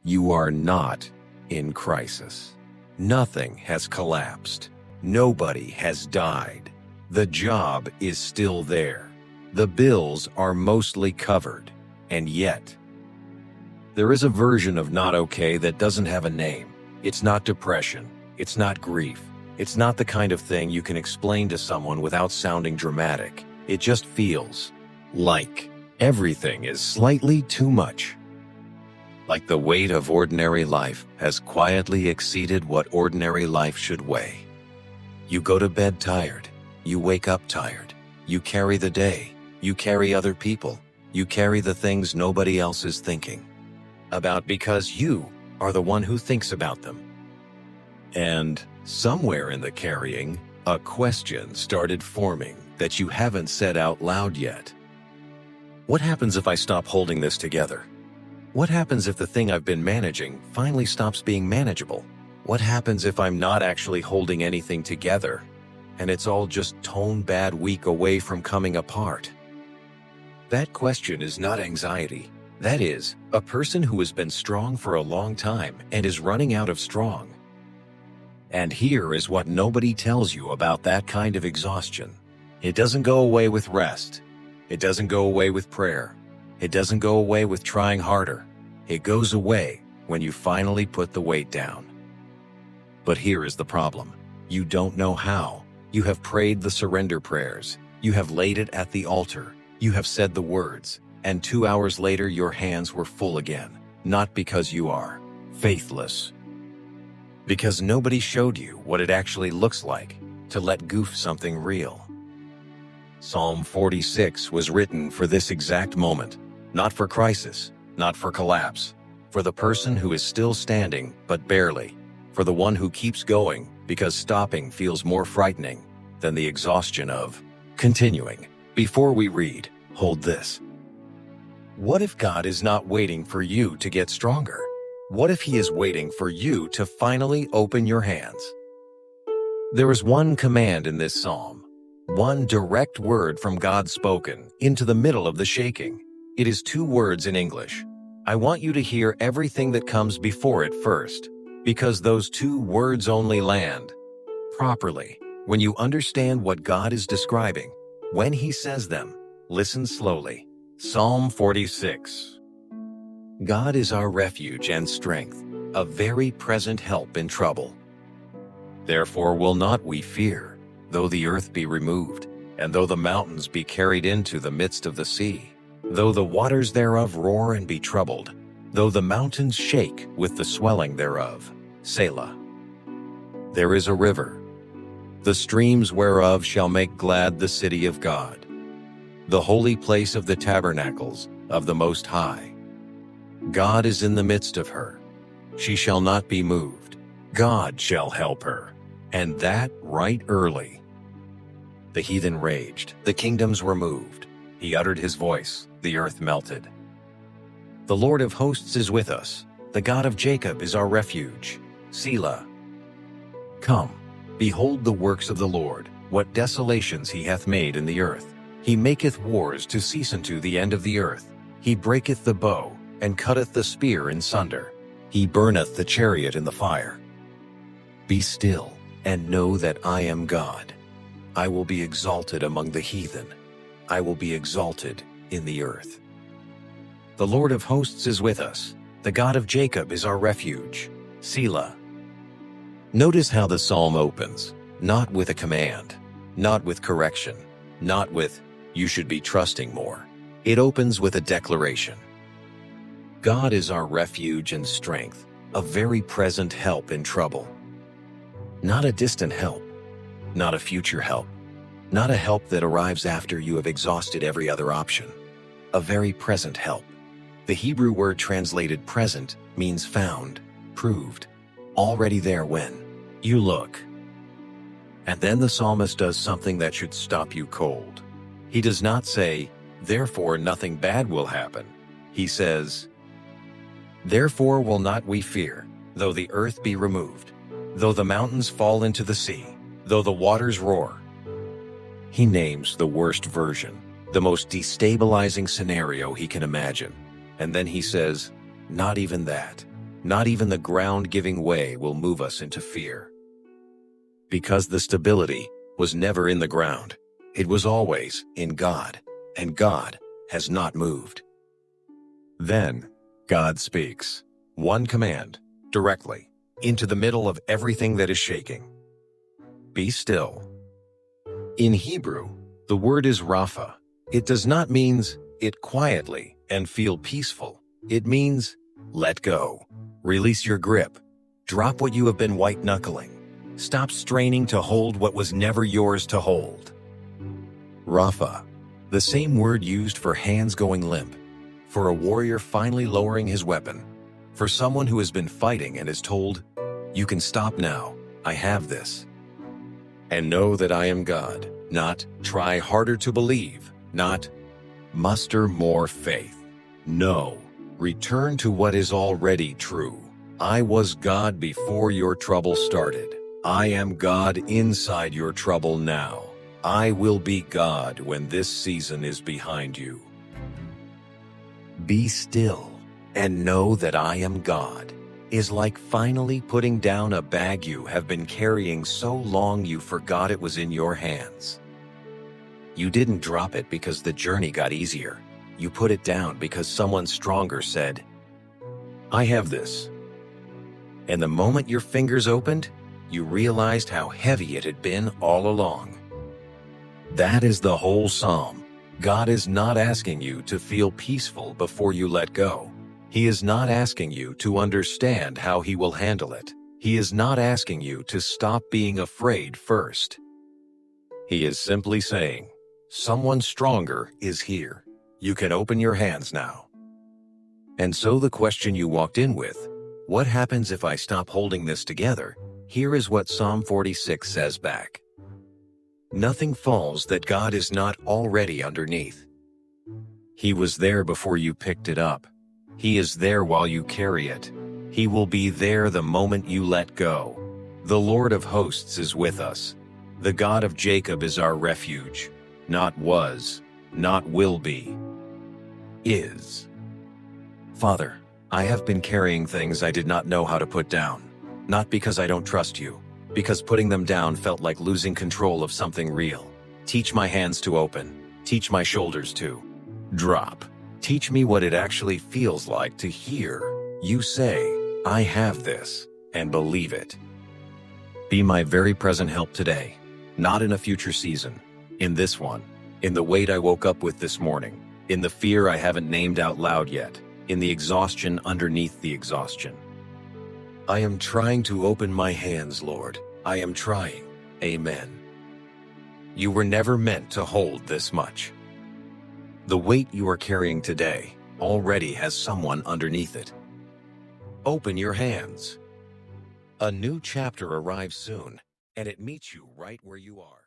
You are not in crisis. Nothing has collapsed. Nobody has died. The job is still there. The bills are mostly covered. And yet, there is a version of not okay that doesn't have a name. It's not depression. It's not grief. It's not the kind of thing you can explain to someone without sounding dramatic. It just feels like everything is slightly too much. Like the weight of ordinary life has quietly exceeded what ordinary life should weigh. You go to bed tired. You wake up tired. You carry the day. You carry other people. You carry the things nobody else is thinking about because you are the one who thinks about them. And somewhere in the carrying, a question started forming that you haven't said out loud yet. What happens if I stop holding this together? What happens if the thing I've been managing finally stops being manageable? What happens if I'm not actually holding anything together and it's all just tone bad week away from coming apart? That question is not anxiety. That is, a person who has been strong for a long time and is running out of strong. And here is what nobody tells you about that kind of exhaustion. It doesn't go away with rest. It doesn't go away with prayer. It doesn't go away with trying harder. It goes away when you finally put the weight down. But here is the problem. You don't know how. You have prayed the surrender prayers. You have laid it at the altar. You have said the words. And 2 hours later your hands were full again. Not because you are faithless. Because nobody showed you what it actually looks like to let goof something real. Psalm 46 was written for this exact moment. Not for crisis, not for collapse. For the person who is still standing, but barely. For the one who keeps going because stopping feels more frightening than the exhaustion of continuing. Before we read, hold this. What if God is not waiting for you to get stronger? What if He is waiting for you to finally open your hands? There is one command in this psalm. One direct word from God spoken into the middle of the shaking. It is 2 words in English. I want you to hear everything that comes before it first, because those 2 words only land properly when you understand what God is describing. When He says them, listen slowly. Psalm 46. God is our refuge and strength, a very present help in trouble. Therefore will not we fear, though the earth be removed, and though the mountains be carried into the midst of the sea, though the waters thereof roar and be troubled, though the mountains shake with the swelling thereof. Selah. There is a river, the streams whereof shall make glad the city of God, the holy place of the tabernacles of the Most High. God is in the midst of her. She shall not be moved. God shall help her, and that right early. The heathen raged, the kingdoms were moved. He uttered his voice, the earth melted. The Lord of hosts is with us. The God of Jacob is our refuge. Selah. Come, behold the works of the Lord, what desolations He hath made in the earth. He maketh wars to cease unto the end of the earth. He breaketh the bow, and cutteth the spear in sunder. He burneth the chariot in the fire. Be still, and know that I am God. I will be exalted among the heathen. I will be exalted in the earth. The Lord of hosts is with us. The God of Jacob is our refuge. Selah. Notice how the psalm opens, not with a command, not with correction, not with, you should be trusting more. It opens with a declaration. God is our refuge and strength, a very present help in trouble. Not a distant help, not a future help, not a help that arrives after you have exhausted every other option. A very present help. The Hebrew word translated present means found, proved, already there when you look. And then the psalmist does something that should stop you cold. He does not say, therefore nothing bad will happen. He says, therefore will not we fear, though the earth be removed, though the mountains fall into the sea, though the waters roar. He names the worst version, the most destabilizing scenario he can imagine. And then he says, not even that. Not even the ground giving way will move us into fear. Because the stability was never in the ground. It was always in God, and God has not moved. Then, God speaks. One command, directly, into the middle of everything that is shaking. Be still. In Hebrew, the word is Rapha. It does not mean it quietly and feel peaceful. It means let go. Release your grip. Drop what you have been white-knuckling. Stop straining to hold what was never yours to hold. Rapha, the same word used for hands going limp, for a warrior finally lowering his weapon, for someone who has been fighting and is told, "You can stop now, I have this." And know that I am God, not try harder to believe, not muster more faith. No, return to what is already true. I was God before your trouble started. I am God inside your trouble now. I will be God when this season is behind you. Be still and know that I am God is like finally putting down a bag you have been carrying so long you forgot it was in your hands. You didn't drop it because the journey got easier. You put it down because someone stronger said, "I have this." And the moment your fingers opened, you realized how heavy it had been all along. That is the whole psalm. God is not asking you to feel peaceful before you let go. He is not asking you to understand how He will handle it. He is not asking you to stop being afraid first. He is simply saying, someone stronger is here. You can open your hands now. And so the question you walked in with, what happens if I stop holding this together? Here is what Psalm 46 says back. Nothing falls that God is not already underneath. He was there before you picked it up. He is there while you carry it. He will be there the moment you let go. The Lord of hosts is with us. The God of Jacob is our refuge. Not was, not will be, is. Father, I have been carrying things I did not know how to put down. Not because I don't trust you, because putting them down felt like losing control of something real. Teach my hands to open. Teach my shoulders to drop. Teach me what it actually feels like to hear you say, "I have this," and believe it. Be my very present help today, not in a future season, in this one, in the weight I woke up with this morning, in the fear I haven't named out loud yet, in the exhaustion underneath the exhaustion. I am trying to open my hands, Lord. I am trying. Amen. You were never meant to hold this much. The weight you are carrying today already has someone underneath it. Open your hands. A new chapter arrives soon, and it meets you right where you are.